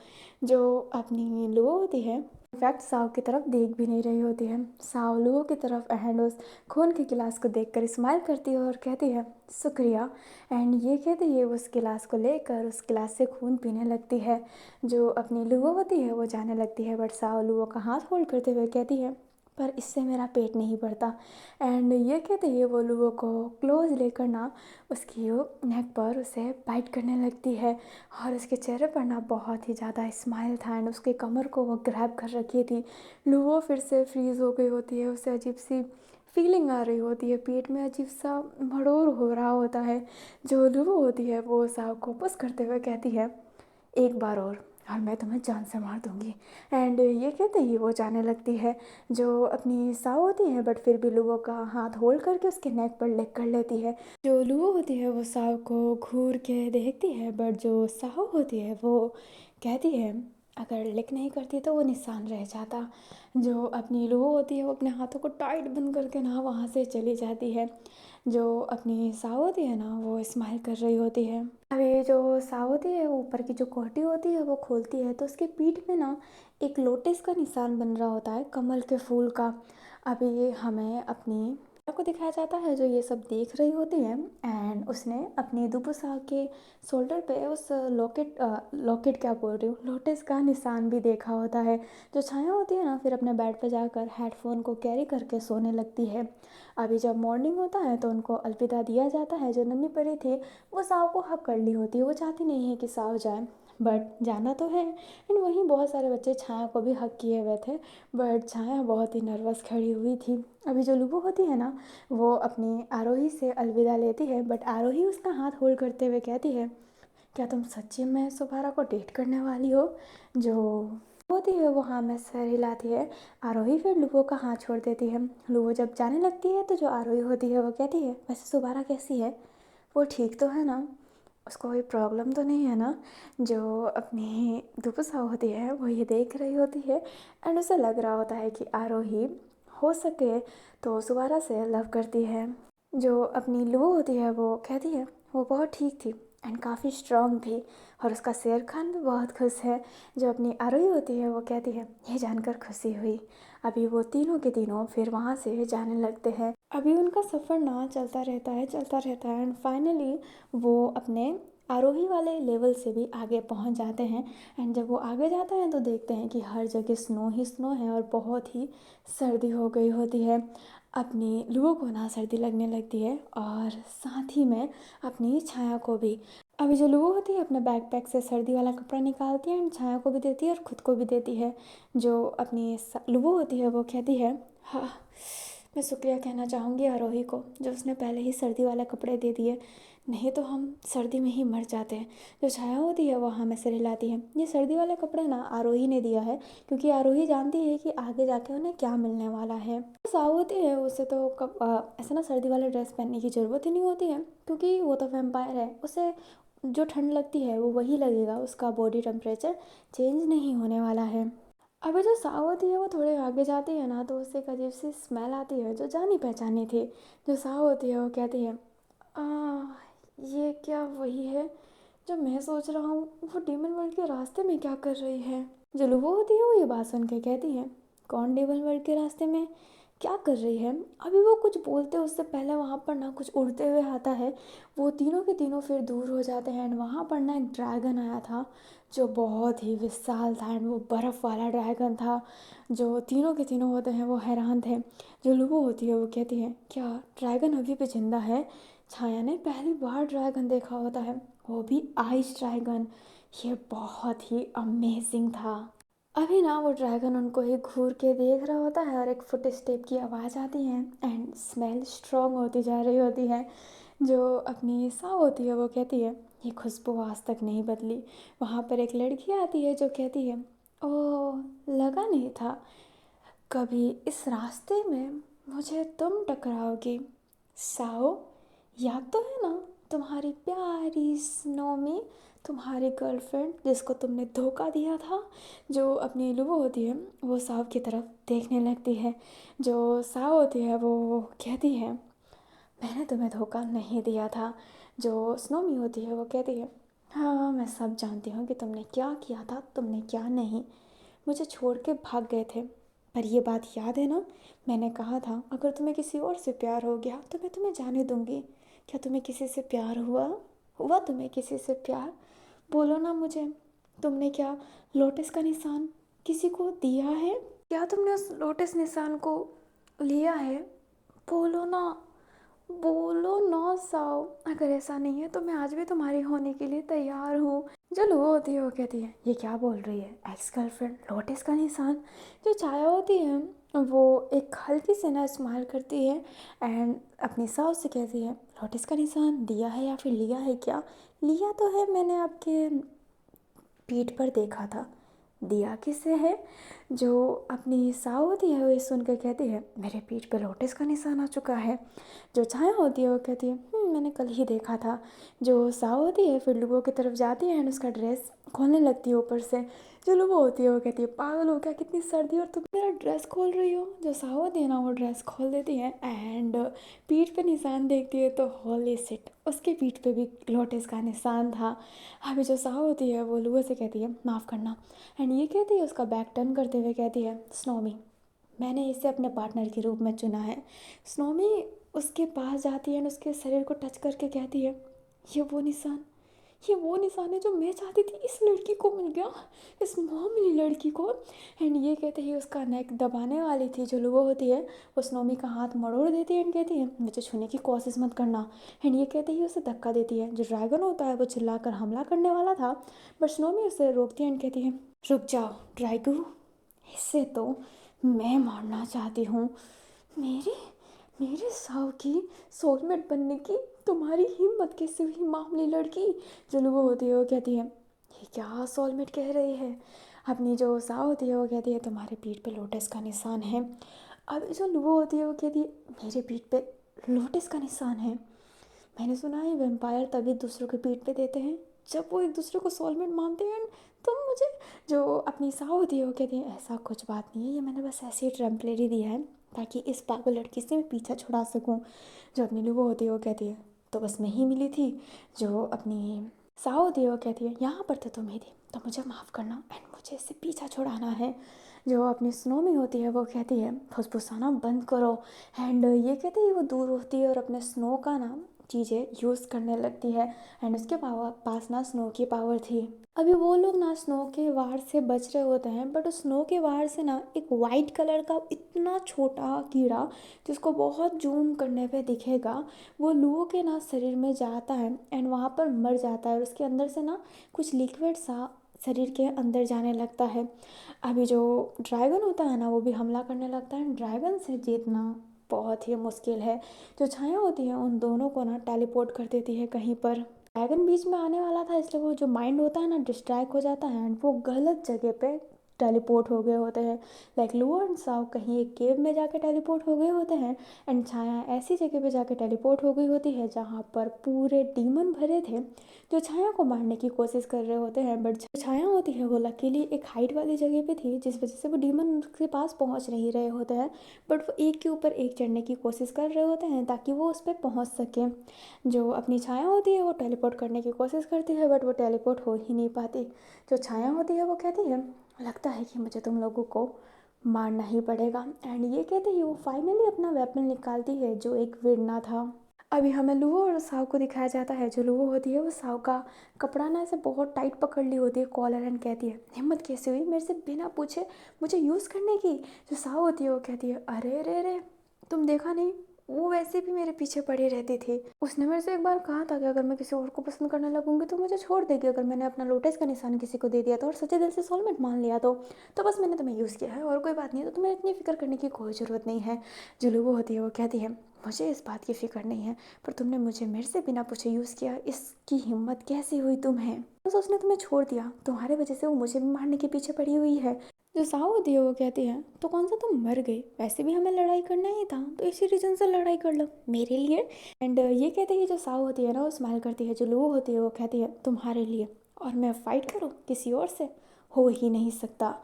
जो अपनी लुओ होती है इनफैक्ट साव की तरफ देख भी नहीं रही होती है, साव लुओ की तरफ एंड उस खून के गिलास को देखकर स्माइल करती है और कहती है, शुक्रिया। एंड ये कहते ही उस गिलास को लेकर उस गिलास से खून पीने लगती है। जो अपनी लुओ होती है वो जाने लगती है, बट साव लुओ का हाथ होल्ड करते हुए कहती है, पर इससे मेरा पेट नहीं भरता। एंड ये कहते ही वो लुओ को क्लोज लेकर ना उसकी नेक पर उसे बाइट करने लगती है, और उसके चेहरे पर ना बहुत ही ज़्यादा स्माइल था, एंड उसके कमर को वो ग्रैब कर रखी थी। लुओ फिर से फ्रीज हो गई होती है, उसे अजीब सी फीलिंग आ रही होती है, पेट में अजीब सा भड़ोर हो रहा होता है। जो लुओ होती है वो साव को पुश करते हुए कहती है, एक बार और मैं तुम्हें जान से मार दूंगी। एंड ये कहते ही वो जाने लगती है। जो अपनी साव होती है बट फिर भी लुओ का हाथ होल्ड करके उसके नेक पर लेग कर लेती है। जो लुओ होती है वो साव को घूर के देखती है, बट जो साव होती है वो कहती है, अगर लिक नहीं करती तो वो निशान रह जाता। जो अपनी लुओ होती है वो अपने हाथों को टाइट बंद करके ना वहाँ से चली जाती है। जो अपनी साव होती है ना वो स्माइल कर रही होती है। अभी जो साव होती है ऊपर की जो कोहटी होती है वो खोलती है, तो उसके पीठ में ना एक लोटस का निशान बन रहा होता है, कमल के फूल का। अभी ये हमें अपनी को दिखाया जाता है जो ये सब देख रही होती है, एंड उसने अपनी दुबुसा के शोल्डर पे उस लॉकेट क्या बोल रही हूँ, लोटस का निशान भी देखा होता है। जो छाया होती है ना फिर अपने बेड पे जाकर हेडफोन को कैरी करके सोने लगती है। अभी जब मॉर्निंग होता है तो उनको अलविदा दिया जाता है। जो नन्ही परी थी वो साव को हक कर ली होती है, वो चाहती नहीं है कि साव जाए, बट जाना तो है। एंड वहीं बहुत सारे बच्चे छाया को भी हक किए हुए थे, बट छाया बहुत ही नर्वस खड़ी हुई थी। अभी जो लुबो होती है ना वो अपनी आरोही से अलविदा लेती है, बट आरोही उसका हाथ होल्ड करते हुए कहती है, क्या तुम सच्ची में सुभारा को डेट करने वाली हो। जो होती है वो हाँ में सर हिलाती है। आरोही फिर लुबो का हाथ छोड़ देती है। लुबो जब जाने लगती है तो जो आरोही होती है वो कहती है, वैसे सुबारा कैसी है, वो ठीक तो है ना, उसको कोई प्रॉब्लम तो नहीं है ना। जो अपनी दुपुसा होती है वो ये देख रही होती है एंड उसे लग रहा होता है कि आरोही हो सके तो सुबारा से लव करती है। जो अपनी लुबो होती है वो कहती है वो बहुत ठीक थी एंड काफ़ी स्ट्रांग थी और उसका शेर खान भी बहुत खुश है। जो अपनी आरोही होती है वो कहती है ये जानकर खुशी हुई। अभी वो तीनों के तीनों फिर वहाँ से जाने लगते हैं। अभी उनका सफ़र ना चलता रहता है एंड फाइनली वो अपने आरोही वाले लेवल से भी आगे पहुंच जाते हैं। एंड जब वो आगे जाते हैं तो देखते हैं कि हर जगह स्नो ही स्नो है और बहुत ही सर्दी हो गई होती है। अपनी लुओ को ना सर्दी लगने लगती है और साथ ही में अपनी छाया को भी। अभी जो लुओ होती है अपने बैकपैक से सर्दी वाला कपड़ा निकालती है एंड छाया को भी देती है और खुद को भी देती है। जो अपनी लुओ होती है वो कहती है हाँ, मैं शुक्रिया कहना चाहूँगी आरोही को जो उसने पहले ही सर्दी वाले कपड़े दे दिए, नहीं तो हम सर्दी में ही मर जाते हैं। जो छाया होती है वो हमें सिर हिलाती है। ये सर्दी वाले कपड़े ना आरोही ने दिया है क्योंकि आरोही जानती है कि आगे जाके उन्हें क्या मिलने वाला है। साव होती है उसे तो ऐसा ना सर्दी वाले ड्रेस पहनने की ज़रूरत ही नहीं होती है क्योंकि वो तो वैम्पायर है, उसे जो ठंड लगती है वो वही लगेगा, उसका बॉडी टेम्परेचर चेंज नहीं होने वाला है। अभी जो साव होती है वो थोड़े आगे जाती है ना तो उससे एक अजीब सी स्मेल आती है जो जानी पहचानी थी। जो साव होती है वो कहती है आ, ये क्या वही है जो मैं सोच रहा हूँ, वो डीमन वर्ल्ड के रास्ते में क्या कर रही है। जो लुबो होती है वो ये बात सुन के कहती है कौन डीमन वर्ल्ड के रास्ते में क्या कर रही है। अभी वो कुछ बोलते उससे पहले वहाँ पर ना कुछ उड़ते हुए आता है। वो तीनों के तीनों फिर दूर हो जाते हैं एंड वहाँ पर ना एक ड्रैगन आया था जो बहुत ही विशाल था एंड वो बर्फ़ वाला ड्रैगन था। जो तीनों के तीनों होते हैं वो हैरान थे। जो लुबो होती है वो कहती है क्या ड्रैगन अभी भी जिंदा है। छाया ने पहली बार ड्रैगन देखा होता है, वो भी आइस ड्रैगन। ये बहुत ही अमेजिंग था। अभी ना वो ड्रैगन उनको ही घूर के देख रहा होता है और एक फुट स्टेप की आवाज़ आती है एंड स्मेल स्ट्रॉन्ग होती जा रही होती है। जो अपनी साव होती है वो कहती है ये खुशबू आज तक नहीं बदली। वहाँ पर एक लड़की आती है जो कहती है ओह, लगा नहीं था कभी इस रास्ते में मुझे तुम टकराओगी। साओ, याद तो है ना तुम्हारी प्यारी स्नोमी, तुम्हारी गर्लफ्रेंड जिसको तुमने धोखा दिया था। जो अपनी लुबो होती है वो साव की तरफ देखने लगती है। जो साव होती है वो कहती है मैंने तुम्हें धोखा नहीं दिया था। जो स्नोमी होती है वो कहती है हाँ, मैं सब जानती हूँ कि तुमने क्या किया था, तुमने क्या नहीं, मुझे छोड़ के भाग गए थे। पर ये बात याद है ना, मैंने कहा था अगर तुम्हें किसी और से प्यार हो गया तो मैं तुम्हें जाने दूंगी। क्या तुम्हें किसी से प्यार हुआ? हुआ तुम्हें किसी से प्यार? बोलो ना मुझे, तुमने क्या लोटस का निशान किसी को दिया है? क्या तुमने उस लोटस निशान को लिया है? बोलो ना, बोलो ना साओ। अगर ऐसा नहीं है तो मैं आज भी तुम्हारी होने के लिए तैयार हूँ। जो लुओ होती है वो कहती है ये क्या बोल रही है, एक्स गर्लफ्रेंड लोटस का निशान। जो छाया होती है वो एक हल्की से ना स्माइल करती है एंड अपनी सास से कहती है लोटस का निशान दिया है या फिर लिया है? क्या लिया तो है, मैंने आपके पीठ पर देखा था, दिया किसे है? जो अपनी साव होती है वो ये सुनकर कहती है मेरे पीठ पे लोटस का निशान आ चुका है। जो छाया होती है वो कहती है मैंने कल ही देखा था। जो साव होती है फिर लुबो की तरफ जाती है एंड उसका ड्रेस खोलने लगती है ऊपर से। जो लुबो होती है वो कहती है पागल हो क्या, कितनी सर्दी और तुम मेरा ड्रेस खोल रही हो। जो साव होती है ना वो ड्रेस खोल देती है एंड पीठ पे निशान देखती है तो होली सिट, उसके पीठ पे भी लोटस का निशान था। अभी जो साव होती है वो लुबो से कहती है माफ़ करना एंड ये कहती है उसका बैक टर्न करते हुए कहती है स्नोमी, मैंने इसे अपने पार्टनर के रूप में चुना है। स्नोमी उसके पास जाती है और उसके शरीर को टच करके कहती है ये वो निशान, ये वो निशान है जो मैं चाहती थी, इस लड़की को मिल गया, इस मामूली लड़की को। एंड ये कहते ही उसका नेक दबाने वाली थी जो लुबो होती है वो स्नोमी का हाथ मरोड़ देती है एंड कहती है मुझे छूने की कोशिश मत करना। एंड ये कहते ही उसे धक्का देती है। जो ड्रैगन होता है वो चिल्लाकर हमला करने वाला था बट स्नोमी उसे रोकती है एंड कहती है रुक जाओ ड्रैगू, इससे तो मैं मारना चाहती हूँ। मेरी मेरे साव की सोलमेट बनने की तुम्हारी हिम्मत कैसे हुई मामूली लड़की। जो लुबो होती है वो कहती है ये क्या सोलमेट कह रही है, अपनी जो साव होती है वो कहती है तुम्हारे पीठ पे लोटस का निशान है। अब जो लुओ होती है वो कहती है मेरे पीठ पे लोटस का निशान है। मैंने सुना है वैम्पायर तभी दूसरों के पीठ पे देते हैं जब वो एक दूसरे को सोलमेट मानते हैं। तुम मुझे जो अपनी साव होती है वो कहती है ऐसा कुछ बात नहीं है, ये मैंने बस ऐसे ही टेम्परेरी दिया है ताकि इस पागल लड़की से मैं पीछा छुड़ा सकूं। जो अपनी लुबो होती है वो कहती है तो बस मैं ही मिली थी। जो अपनी साव होती है वो कहती है यहाँ पर तो तुम ही थी, तो मुझे माफ़ करना एंड मुझे इससे पीछा छुड़ाना है। जो अपनी स्नोमी होती है वो कहती है फुसफुसाना बंद करो। एंड ये कहते ही वो दूर होती है और अपने स्नो का ना चीज़ें यूज़ करने लगती है। एंड उसके पास ना स्नो की पावर थी। अभी वो लोग ना स्नो के वार से बच रहे होते हैं, बट उस स्नो के वार से ना एक वाइट कलर का इतना छोटा कीड़ा जिसको बहुत जूम करने पे दिखेगा, वो लुओ के ना शरीर में जाता है एंड वहाँ पर मर जाता है और उसके अंदर से ना कुछ लिक्विड सा शरीर के अंदर जाने लगता है। अभी जो ड्रैगन होता है ना वो भी हमला करने लगता है। ड्रैगन से जीतना बहुत ही मुश्किल है। जो छाया होती है उन दोनों को ना टेलीपोर्ट कर देती है कहीं पर। ड्रैगन बीच में आने वाला था इसलिए वो जो माइंड होता है ना डिस्ट्रैक्ट हो जाता है एंड वो गलत जगह पे टेलीपोर्ट हो गए होते हैं। लाइक लुओ एंड साओ कहीं एक केव में जाके टेलीपोर्ट हो गए होते हैं एंड छाया ऐसी जगह पे जाके टेलीपोर्ट हो गई होती है जहाँ पर पूरे डीमन भरे थे जो छाया को मारने की कोशिश कर रहे होते हैं। बट जो छाया होती है वो लकीली एक हाइट वाली जगह पे थी जिस वजह से वो डीमन उसके पास पहुँच नहीं रहे होते हैं। बट वो एक के ऊपर एक चढ़ने की कोशिश कर रहे होते हैं ताकि वो उस पर पहुँच सके। जो अपनी छाया होती है वो टेलीपोर्ट करने की कोशिश करती है बट वो टेलीपोर्ट हो ही नहीं पाती। जो छाया होती है वो कहती है लगता है कि मुझे तुम लोगों को मारना ही पड़ेगा। एंड ये कहते ही वो फाइनली अपना वेपन निकालती है जो एक विरना था। अभी हमें लुओ और साव को दिखाया जाता है। जो लुओ होती है वो साव का कपड़ा ना ऐसे बहुत टाइट पकड़ ली होती है कॉलर एंड कहती है हिम्मत कैसे हुई मेरे से बिना पूछे मुझे यूज़ करने की। जो साव होती है वो कहती है अरे अरे अरे तुम देखा नहीं, वो वैसे भी मेरे पीछे पड़ी रहती थी। उसने मेरे से एक बार कहा था कि अगर मैं किसी और को पसंद करने लगूंगी तो मुझे छोड़ देगी, अगर मैंने अपना लोटस का निशान किसी को दे दिया तो और सच्चे दिल से सोलमेट मान लिया तो बस मैंने तुम्हें यूज़ किया है और कोई बात नहीं है, तो तुम्हें इतनी फिक्र करने की कोई ज़रूरत नहीं है। जो लुबो होती है वो कहती है मुझे इस बात की फ़िक्र नहीं है, पर तुमने मुझे मेरे से बिना पूछे यूज़ किया, इसकी हिम्मत कैसे हुई तुम्हें। बस उसने तुम्हें छोड़ दिया, तुम्हारे वजह से वो मुझे भी मारने के पीछे पड़ी हुई है। जो साव होती है वो कहती है तो कौन सा तुम मर गई, वैसे भी हमें लड़ाई करना ही था तो इसी रीज़न से लड़ाई कर लो मेरे लिए। एंड ये कहते ही जो साव होती है ना वो स्माइल करती है। जो लुओ होती है वो कहती है तुम्हारे लिए, और मैं फ़ाइट करूँ किसी और से, हो ही नहीं सकता।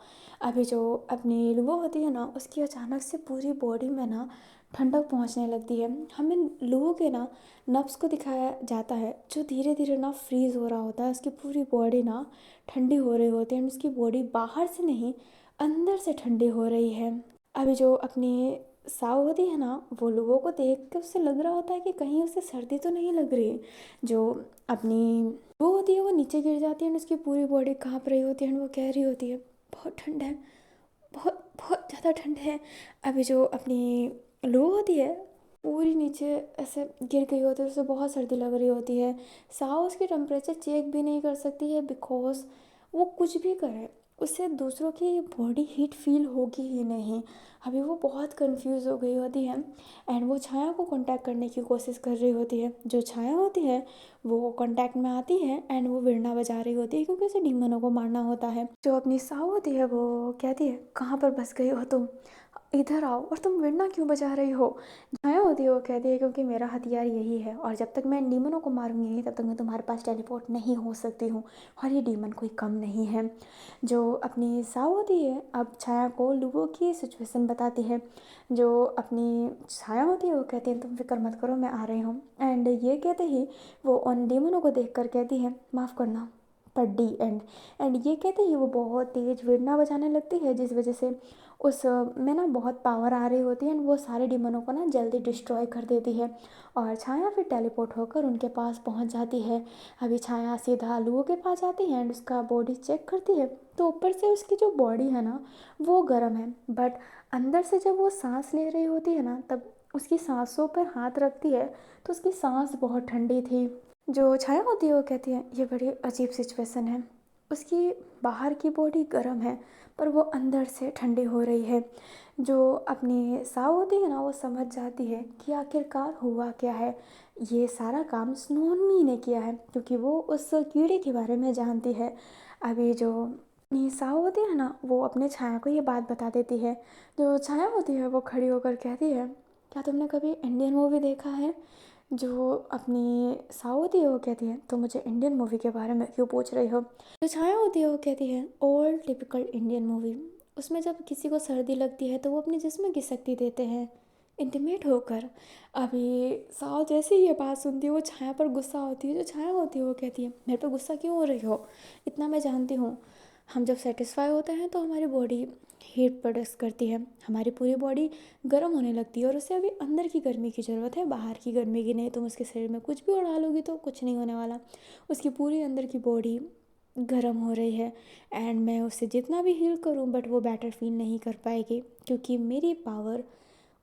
अभी जो अपनी लुओ होती है ना उसकी अचानक से पूरी बॉडी में ना ठंडक पहुंचने लगती है। हमें लुओ के ना नब्स को दिखाया जाता है जो धीरे धीरे ना फ्रीज़ हो रहा होता है। उसकी पूरी बॉडी ना ठंडी हो रही होती है एंड उसकी बॉडी बाहर से नहीं अंदर से ठंडी हो रही है। अभी जो अपनी साव होती है ना वो लोगों को देख के उससे लग रहा होता है कि कहीं उसे सर्दी तो नहीं लग रही। जो अपनी वो होती है वो नीचे गिर जाती है एंड उसकी पूरी बॉडी काँप रही होती है एंड वो कह रही होती है बहुत ठंड है, बहुत बहुत ज़्यादा ठंड है। अभी जो अपनी लो होती है पूरी नीचे ऐसे गिर गई होती है, उसे बहुत सर्दी लग रही होती है। साव उसकी टेम्परेचर चेक भी नहीं कर सकती है बिकॉज वो कुछ भी करे उससे दूसरों की बॉडी हीट फील होगी ही नहीं। अभी वो बहुत कंफ्यूज हो गई होती है एंड वो छाया को कांटेक्ट करने की कोशिश कर रही होती है। जो छाया होती है वो कांटेक्ट में आती है एंड वो वीणा बजा रही होती है क्योंकि उसे डीमनों को मारना होता है। जो अपनी साव होती है वो कहती है कहाँ पर बस गई हो तुम, इधर आओ, और तुम वीणा क्यों बजा रही हो। छाया होती है वो कहती है क्योंकि मेरा हथियार यही है और जब तक मैं डीमनों को मारूंगी नहीं तब तक मैं तुम्हारे पास टेलीपोर्ट नहीं हो सकती हूँ, और ये डीमन कोई कम नहीं है। जो अपनी साव होती है अब छाया को लुओ की सिचुएशन बताती है। जो अपनी छाया होती है वो कहती है तुम फिक्र मत करो मैं आ रही हूँ। एंड ये कहते ही वो उन डीमनों को देख कर कहती है माफ़ करना पर डी एंड ये कहते ही वो बहुत तेज वीणा बजाने लगती है जिस वजह से उस में ना बहुत पावर आ रही होती है एंड वो सारे डिमोनों को ना जल्दी डिस्ट्रॉय कर देती है। और छाया फिर टेलीपोर्ट होकर उनके पास पहुंच जाती है। अभी छाया सीधा लुओ के पास जाती है एंड उसका बॉडी चेक करती है तो ऊपर से उसकी जो बॉडी है ना वो गर्म है, बट अंदर से जब वो सांस ले रही होती है ना तब उसकी सांसों पर हाथ रखती है तो उसकी सांस बहुत ठंडी थी। जो छाया होती है वो कहती है ये बड़ी अजीब सिचुएशन है, उसकी बाहर की बॉडी गर्म है पर वो अंदर से ठंडी हो रही है। जो अपनी साव होती है ना वो समझ जाती है कि आखिरकार हुआ क्या है। ये सारा काम स्नोमी ने किया है क्योंकि वो उस कीड़े के बारे में जानती है। अभी जो अपनी साव होती है ना, वो अपने छाया को ये बात बता देती है। जो छाया होती है वो खड़ी होकर कहती है, क्या तुमने कभी इंडियन मूवी देखा है? जो अपनी साव होती है वो कहती है, तो मुझे इंडियन मूवी के बारे में क्यों पूछ रही हो? जो छाया होती है वो कहती है, ओल्ड टिपिकल इंडियन मूवी। उसमें जब किसी को सर्दी लगती है तो वो अपने जिस्म की शक्ति देते हैं इंटीमेट होकर। अभी साव जैसे ही ये बात सुनती है वो छाया पर गुस्सा होती है। जो छाया होती है वो कहती है, मेरे पे गुस्सा क्यों हो रही हो? इतना मैं जानती हूँ, हम जब सेटिस्फाई होते हैं तो हमारी बॉडी हीट प्रोड्यूस करती है, हमारी पूरी बॉडी गर्म होने लगती है और उसे अभी अंदर की गर्मी की ज़रूरत है, बाहर की गर्मी की नहीं। तुम उसके शरीर में कुछ भी उड़ा लोगी तो कुछ नहीं होने वाला। उसकी पूरी अंदर की बॉडी गर्म हो रही है एंड मैं उसे जितना भी हील करूं बट वो बेटर फील नहीं कर पाएगी, क्योंकि मेरी पावर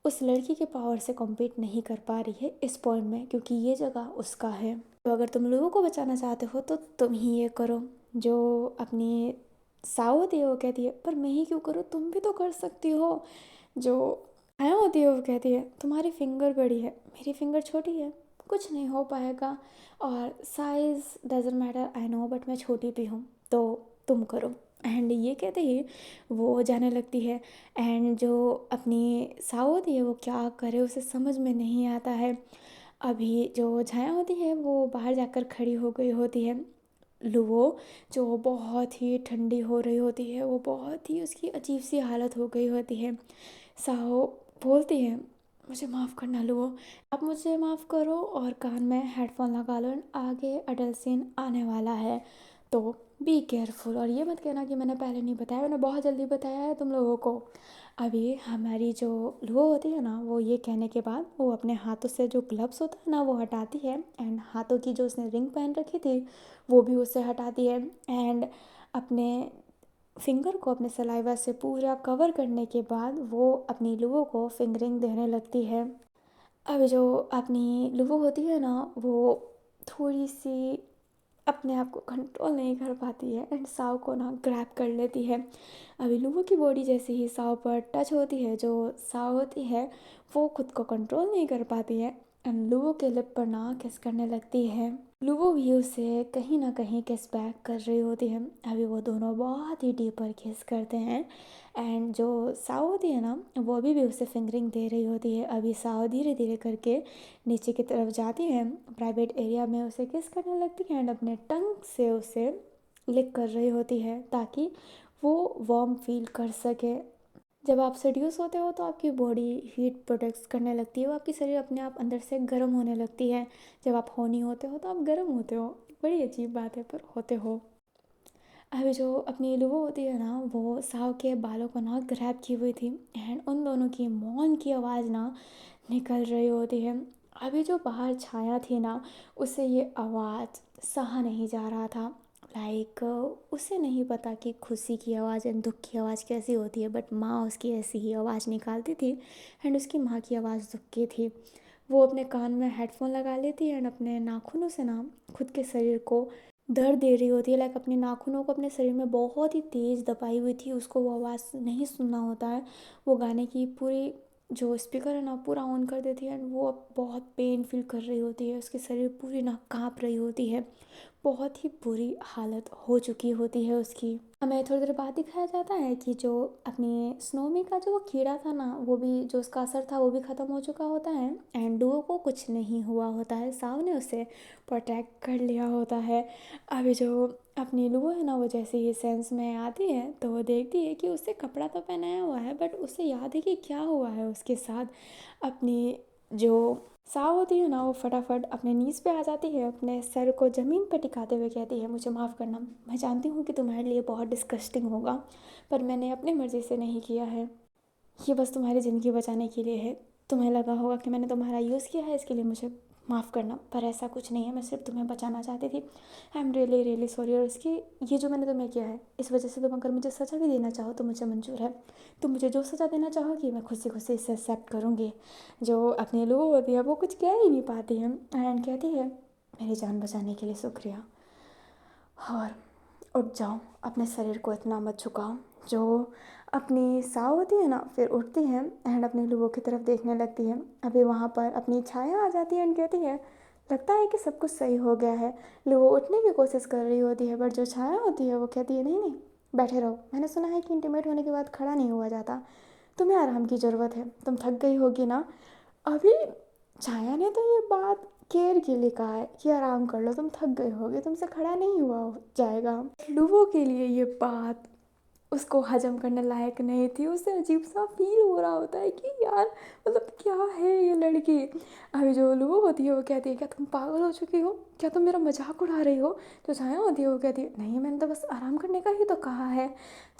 उस लड़की के पावर से कम्पीट नहीं कर पा रही है इस पॉइंट में, क्योंकि ये जगह उसका है। तो अगर तुम लोगों को बचाना चाहते हो तो तुम ही ये करो। जो अपनी साव होती है वो कहती है, पर मैं ही क्यों करूँ, तुम भी तो कर सकती हो। जो आया होती है वो कहती है, तुम्हारी फिंगर बड़ी है, मेरी फिंगर छोटी है, कुछ नहीं हो पाएगा। और size doesn't matter, I know, but मैं छोटी भी हूँ, तो तुम करो। एंड ये कहते ही वो जाने लगती है। एंड जो अपनी साव होती है वो क्या करे उसे समझ में नहीं आता है। अभी जो छाया होती है वो बाहर जाकर खड़ी हो गई होती है। लुओ जो बहुत ही ठंडी हो रही होती है, वो बहुत ही उसकी अजीब सी हालत हो गई होती है। साहो बोलती है, मुझे माफ़ करना लुओ, आप मुझे माफ़ करो और कान में हेडफोन लगा लो, आगे अडल्ट सीन आने वाला है तो बी केयरफुल। और ये मत कहना कि मैंने पहले नहीं बताया, मैंने बहुत जल्दी बताया है तुम लोगों को। अभी हमारी जो लुओ होती है ना, वो ये कहने के बाद वो अपने हाथों से जो ग्लव्स होता है ना वो हटाती है एंड हाथों की जो उसने रिंग पहन रखी थी वो भी उससे हटाती है। एंड अपने फिंगर को अपने सलाइवा से पूरा कवर करने के बाद वो अपनी लुओ को फिंगरिंग देने लगती है। अब जो अपनी लुओ होती है ना, वो थोड़ी सी अपने आप को कंट्रोल नहीं कर पाती है एंड साव को ना ग्रैब कर लेती है। अभी लुवो की बॉडी जैसे ही साव पर टच होती है, जो साव होती है वो खुद को कंट्रोल नहीं कर पाती है एंड लुवो के लिप पर ना किस करने लगती है। लुवो भी उसे कहीं ना कहीं किस बैक कर रही होती है। अभी वो दोनों बहुत ही डीपर किस करते हैं एंड जो साव होती है ना वो अभी भी उसे फिंगरिंग दे रही होती है। अभी साव धीरे धीरे करके नीचे की तरफ जाती है, प्राइवेट एरिया में उसे किस करने लगती है एंड अपने टंग से उसे लिक कर रही होती है ताकि वो वार्म फील कर सके। जब आप सेड्यूस होते हो तो आपकी बॉडी हीट प्रोडक्ट्स करने लगती है, वो आपकी शरीर अपने आप अंदर से गर्म होने लगती है। जब आप होनी होते हो तो आप गर्म होते हो, बड़ी अजीब बात है पर होते हो। अभी जो अपनी लुबो होती है ना वो साव के बालों को ना ग्रैब की हुई थी एंड उन दोनों की मौन की आवाज़ ना निकल रही होती है। अभी जो बाहर छाया थी ना उसे ये आवाज़ सहा नहीं जा रहा था। लाइक उसे नहीं पता कि खुशी की आवाज़ एंड दुख की आवाज़ कैसी होती है, बट माँ उसकी ऐसी ही आवाज़ निकालती थी एंड उसकी माँ की आवाज़ दुख की थी। वो अपने कान में हेडफोन लगा लेती है एंड अपने नाखूनों से ना खुद के शरीर को दर्द दे रही होती है। लाइक अपने नाखूनों को अपने शरीर में बहुत ही तेज़ दबाई हुई थी, उसको वो आवाज़ नहीं सुनना होता है। वो गाने की पूरी जो स्पीकर है ना पूरा ऑन कर देती है एंड वो अब बहुत पेन फील कर रही होती है, उसकी शरीर पूरी ना काँप रही होती है, बहुत ही बुरी हालत हो चुकी होती है उसकी। हमें थोड़ी देर बाद दिखाया जाता है कि जो अपनी स्नोमी का जो वो कीड़ा था ना वो भी, जो उसका असर था वो भी ख़त्म हो चुका होता है एंड डुओ को कुछ नहीं हुआ होता है, साव ने उसे प्रोटेक्ट कर लिया होता है। अभी जो अपनी लुओ है ना वो जैसे ही सेंस में आती है तो वो देखती है कि उसे कपड़ा तो पहनाया हुआ है बट उसे याद है कि क्या हुआ है उसके साथ। अपनी जो साव होती है ना वो फटाफट अपने नीज़ पे आ जाती है, अपने सर को ज़मीन पे टिकाते हुए कहती है, मुझे माफ़ करना, मैं जानती हूँ कि तुम्हारे लिए बहुत डिस्कस्टिंग होगा पर मैंने अपनी मर्ज़ी से नहीं किया है, ये बस तुम्हारी ज़िंदगी बचाने के लिए है। तुम्हें लगा होगा कि मैंने तुम्हारा यूज़ किया है, इसके लिए मुझे माफ़ करना, पर ऐसा कुछ नहीं है, मैं सिर्फ तुम्हें बचाना चाहती थी। I am really really sorry, और इसकी ये जो मैंने तुम्हें किया है इस वजह से तुम अगर मुझे सज़ा भी देना चाहो तो मुझे मंजूर है। तुम मुझे जो सज़ा देना चाहोगी मैं खुशी खुशी इसे एक्सेप्ट करूँगी। जो अपने लोग होती है वो कुछ कह ही नहीं पाती है एंड कहती है, मेरी जान बचाने के लिए शुक्रिया, और उठ जाओ, अपने शरीर को इतना मत झुकाओ। जो अपनी साव होती है ना फिर उठती है एंड अपने लोगों की तरफ देखने लगती है। अभी वहाँ पर अपनी छाया आ जाती है एंड कहती है, लगता है कि सब कुछ सही हो गया है। लोगो उठने की कोशिश कर रही होती है बट जो छाया होती है वो कहती है, नहीं नहीं, बैठे रहो। मैंने सुना है कि इंटीमेट होने के बाद खड़ा नहीं हुआ जाता। तुम्हें आराम की ज़रूरत है, तुम थक गई होगी ना। अभी छाया ने तो ये बात केयर के लिए कहा है कि आराम कर लो, तुम थक गए होगे, तुमसे खड़ा नहीं हुआ जाएगा। लुबो के लिए ये बात उसको हजम करने लायक नहीं थी। उसे अजीब सा फील हो रहा होता है कि यार मतलब क्या है ये लड़की। अभी जो लुबो होती है वो कहती है क्या तुम पागल हो चुकी हो, क्या तुम मेरा मजाक उड़ा रही हो। जो छाया होती है वो कहती है नहीं, मैंने तो बस आराम करने का ही तो कहा है।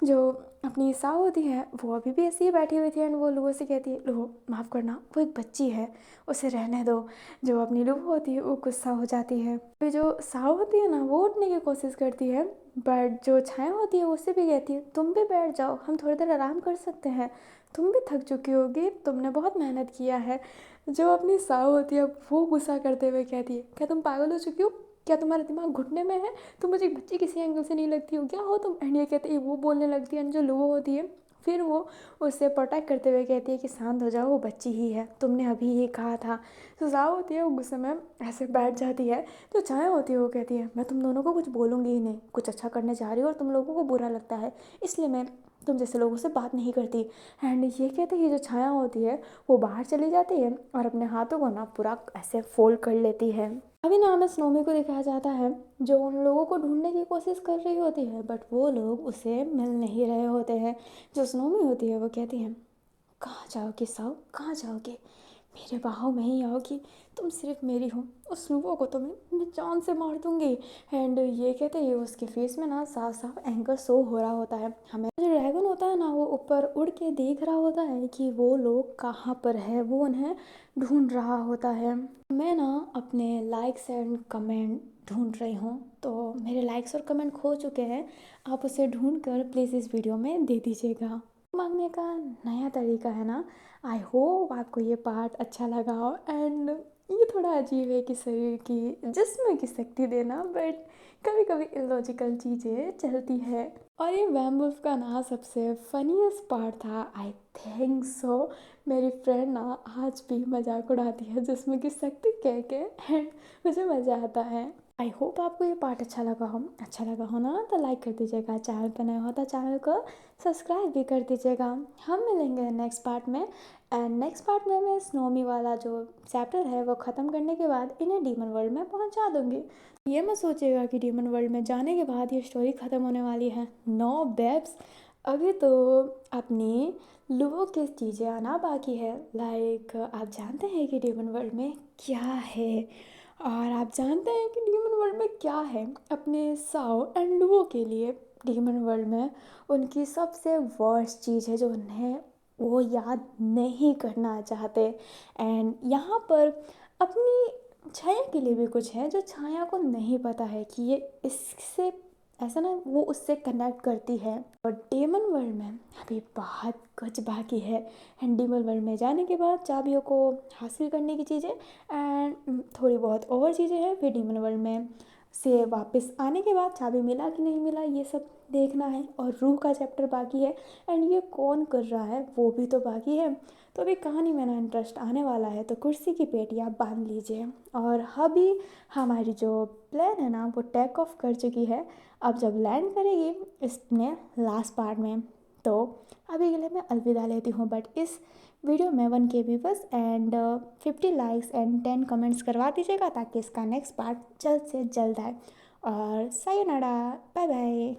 जो अपनी साव होती है वो अभी भी ऐसे ही बैठी हुई थी एंड वो लुबो से कहती है लुबो माफ़ करना, वो एक बच्ची है, उसे रहने दो। जो अपनी लुबो होती है वो गुस्सा हो जाती है। फिर जो साव होती है ना वो उठने की कोशिश करती है, बट जो छाया होती है उससे भी कहती है तुम भी बैठ जाओ, हम थोड़ी देर आराम कर सकते हैं, तुम भी थक चुकी होगी, तुमने बहुत मेहनत किया है। जो अपनी साव होती है वो गुस्सा करते हुए कहती है क्या तुम पागल हो चुकी हो, क्या तुम्हारा दिमाग घुटने में है, तुम मुझे एक बच्ची किसी एंगल से नहीं लगती हो, क्या हो तुम। एंड ये कहते हैं वो बोलने लगती है एंड जो लुबो होती है फिर वो उससे प्रोटेक्ट करते हुए कहती है कि शांत हो जाओ, वो बच्ची ही है, तुमने अभी ये कहा था। तो साव होती है वो गुस्से में ऐसे बैठ जाती है। जो छाया होती है वो कहती है मैं तुम दोनों को कुछ बोलूँगी ही नहीं, कुछ अच्छा करने जा रही हो और तुम लोगों को बुरा लगता है, इसलिए मैं तुम जैसे लोगों से बात नहीं करती। एंड ये कहते ही जो छाया होती है वो बाहर चली जाती है और अपने हाथों को ना पूरा ऐसे फोल्ड कर लेती है। अभी ना हमें स्नोमी को दिखाया जाता है जो उन लोगों को ढूंढने की कोशिश कर रही होती है, बट वो लोग उसे मिल नहीं रहे होते हैं। जो स्नोमी होती है वो कहती है कहाँ जाओगी साव, कहाँ जाओगी, मेरे बाहों में ही आओगी, तुम सिर्फ मेरी हो, उस लुबो को तो मैं जान से मार दूंगी। एंड ये कहते ही उसके फेस में ना साफ साफ एंगर शो हो रहा होता है। हमें जो ड्रैगन होता है ना वो ऊपर उड़ के देख रहा होता है कि वो लोग कहाँ पर है, वो उन्हें ढूंढ रहा होता है। मैं ना अपने लाइक्स एंड कमेंट ढूंढ रही हूँ, तो मेरे लाइक्स और कमेंट खो चुके हैं, आप उसे ढूंढ कर प्लीज़ इस वीडियो में दे दीजिएगा। मांगने का नया तरीका है ना। आई होप आपको ये पार्ट अच्छा लगा हो। एंड ये थोड़ा अजीब है कि शरीर की जिस्म की शक्ति देना, बट कभी कभी इलॉजिकल चीज़ें चलती है। और ये वैम्बुल्फ का ना सबसे फनीस्ट पार्ट था, आई थिंक सो। मेरी फ्रेंड ना आज भी मजाक उड़ाती है जिसमें कि शक्ति कह के, एंड मुझे मज़ा आता है। आई होप आपको ये पार्ट अच्छा लगा हो ना तो लाइक कर दीजिएगा, चैनल पर नया हो तो चैनल को सब्सक्राइब भी कर दीजिएगा। हम मिलेंगे नेक्स्ट पार्ट में। एंड नेक्स्ट पार्ट में मैं स्नोमी वाला जो चैप्टर है वो ख़त्म करने के बाद इन्हें डीमन वर्ल्ड में पहुंचा दूंगी। ये मत सोचिएगा कि डीमन वर्ल्ड में जाने के बाद ये स्टोरी ख़त्म होने वाली है, नो बेब्स। अभी तो अपनी लुबो की चीज़ें आना बाकी है। लाइक आप जानते हैं कि डीमन वर्ल्ड में क्या है, और आप जानते हैं कि डीमन वर्ल्ड में क्या है। अपने साओ एंड लुओ के लिए डीमन वर्ल्ड में उनकी सबसे वर्स्ट चीज़ है जो उन्हें वो याद नहीं करना चाहते। एंड यहाँ पर अपनी छाया के लिए भी कुछ है जो छाया को नहीं पता है कि ये इससे ऐसा ना वो उससे कनेक्ट करती है। और डेमन वर्ल्ड में अभी बहुत कुछ बाकी है। एंड डेमन वर्ल्ड में जाने के बाद चाबियों को हासिल करने की चीज़ें एंड थोड़ी बहुत और चीज़ें हैं। फिर डेमन वर्ल्ड में से वापस आने के बाद चाबी मिला कि नहीं मिला ये सब देखना है। और रूह का चैप्टर बाकी है एंड ये कौन कर रहा है वो भी तो बाकी है। तो अभी कहानी में ना इंटरेस्ट आने वाला है, तो कुर्सी की पेटियाँ बांध लीजिए। और अभी हमारी जो प्लेन है ना वो टेक ऑफ कर चुकी है, अब जब लैंड करेगी इसमें लास्ट पार्ट में, तो अभी के लिए मैं अलविदा लेती हूँ। बट इस वीडियो में 1K viewers and 50 likes and 10 comments करवा दीजिएगा ताकि इसका नेक्स्ट पार्ट जल्द से जल्द आए। और सायोनारा, बाय बाय।